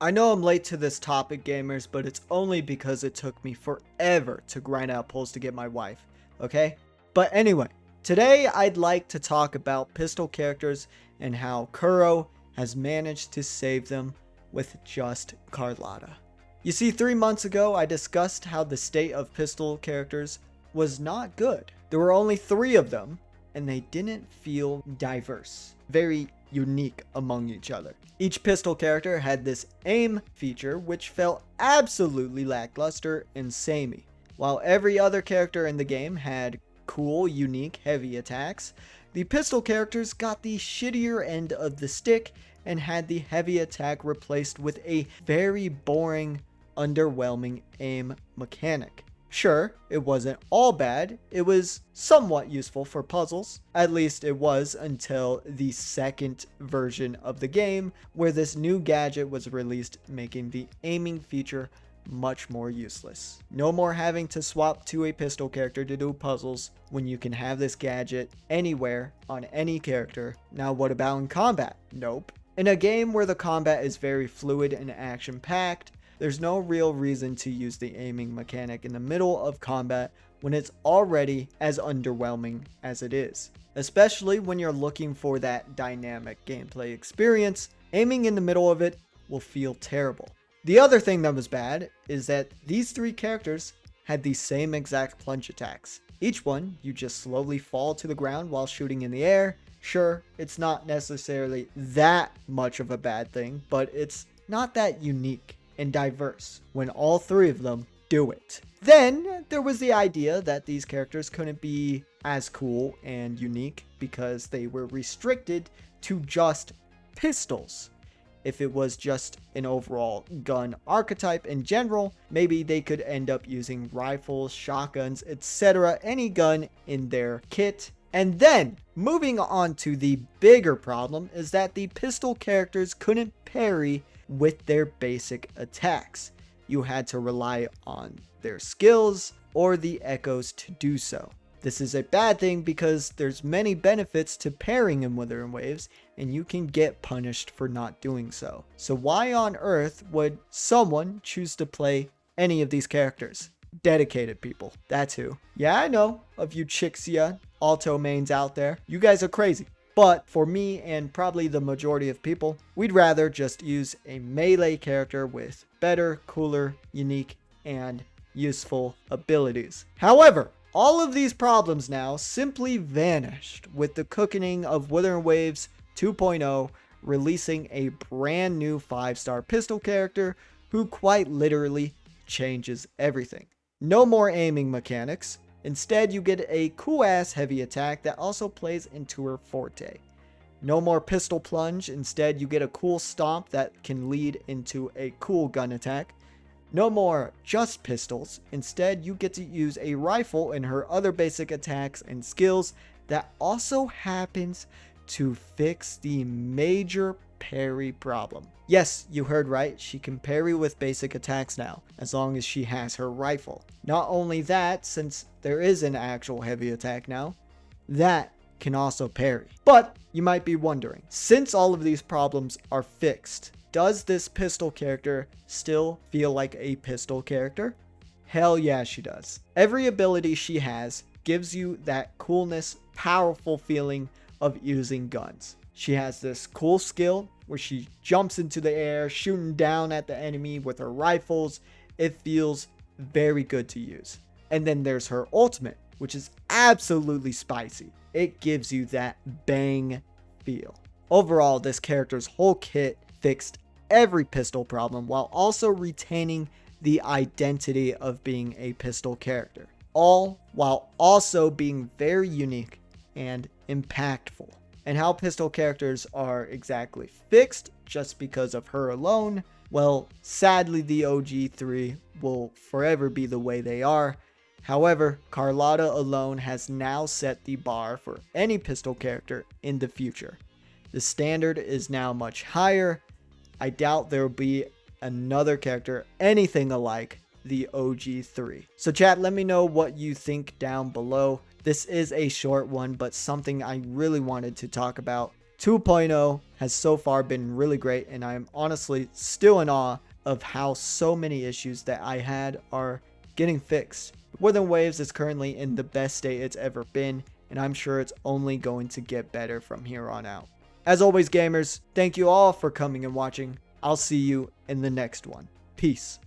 I know I'm late to this topic, gamers, but it's only because it took me forever to grind out pulls to get my wife, okay? But anyway, today I'd like to talk about pistol characters and how Kuro has managed to save them with just Carlotta. You see, 3 months ago I discussed how the state of pistol characters was not good. There were only 3 of them, and they didn't feel diverse, very unique among each other. Each pistol character had this aim feature which felt absolutely lackluster and samey. While every other character in the game had cool, unique, heavy attacks, the pistol characters got the shittier end of the stick and had the heavy attack replaced with a very boring, underwhelming aim mechanic. Sure, it wasn't all bad, it was somewhat useful for puzzles. At least it was until the second version of the game, where this new gadget was released, making the aiming feature much more useless. No more having to swap to a pistol character to do puzzles when you can have this gadget anywhere on any character. Now what about in combat? Nope. In a game where the combat is very fluid and action-packed, there's no real reason to use the aiming mechanic in the middle of combat when it's already as underwhelming as it is. Especially when you're looking for that dynamic gameplay experience, aiming in the middle of it will feel terrible. The other thing that was bad is that these 3 characters had the same exact plunge attacks. Each one, you just slowly fall to the ground while shooting in the air. Sure, it's not necessarily that much of a bad thing, but it's not that unique and diverse when all 3 of them do it. Then there was the idea that these characters couldn't be as cool and unique because they were restricted to just pistols. If it was just an overall gun archetype in general, maybe they could end up using rifles, shotguns, etc., any gun in their kit. And then, moving on to the bigger problem, is that the pistol characters couldn't parry with their basic attacks. You had to rely on their skills or the echoes to do so. This is a bad thing because there's many benefits to parrying in Wuthering Waves, and you can get punished for not doing so. So why on earth would someone choose to play any of these characters? Dedicated people, that's who. Yeah, I know, of you Chixia auto mains out there, you guys are crazy. But for me and probably the majority of people, we'd rather just use a melee character with better, cooler, unique, and useful abilities. However, all of these problems now simply vanished with the cooking of Wuthering Waves 2.0 releasing a brand new 5-star pistol character who quite literally changes everything. No more aiming mechanics. Instead, you get a cool-ass heavy attack that also plays into her forte. No more pistol plunge. Instead, you get a cool stomp that can lead into a cool gun attack. No more just pistols. Instead, you get to use a rifle in her other basic attacks and skills that also happens to fix the major parry problem. Yes, you heard right, she can parry with basic attacks now, as long as she has her rifle. Not only that, since there is an actual heavy attack now, that can also parry. But you might be wondering, since all of these problems are fixed, does this pistol character still feel like a pistol character? Hell yeah, she does. Every ability she has gives you that coolness, powerful feeling of using guns. She has this cool skill where she jumps into the air, shooting down at the enemy with her rifles. It feels very good to use. And then there's her ultimate, which is absolutely spicy. It gives you that bang feel. Overall, this character's whole kit fixed every pistol problem while also retaining the identity of being a pistol character. All while also being very unique and impactful. And how pistol characters are exactly fixed just because of her alone, well, sadly the OG3 will forever be the way they are. However, Carlotta alone has now set the bar for any pistol character in the future. The standard is now much higher. I doubt there will be another character anything alike the OG3. So chat, let me know what you think down below. This is a short one, but something I really wanted to talk about 2.0 has so far been really great, and I am honestly still in awe of how so many issues that I had are getting fixed. Wuthering Waves is currently in the best state it's ever been, and I'm sure it's only going to get better from here on out. As always, gamers, thank you all for coming and watching. I'll see you in the next one. Peace.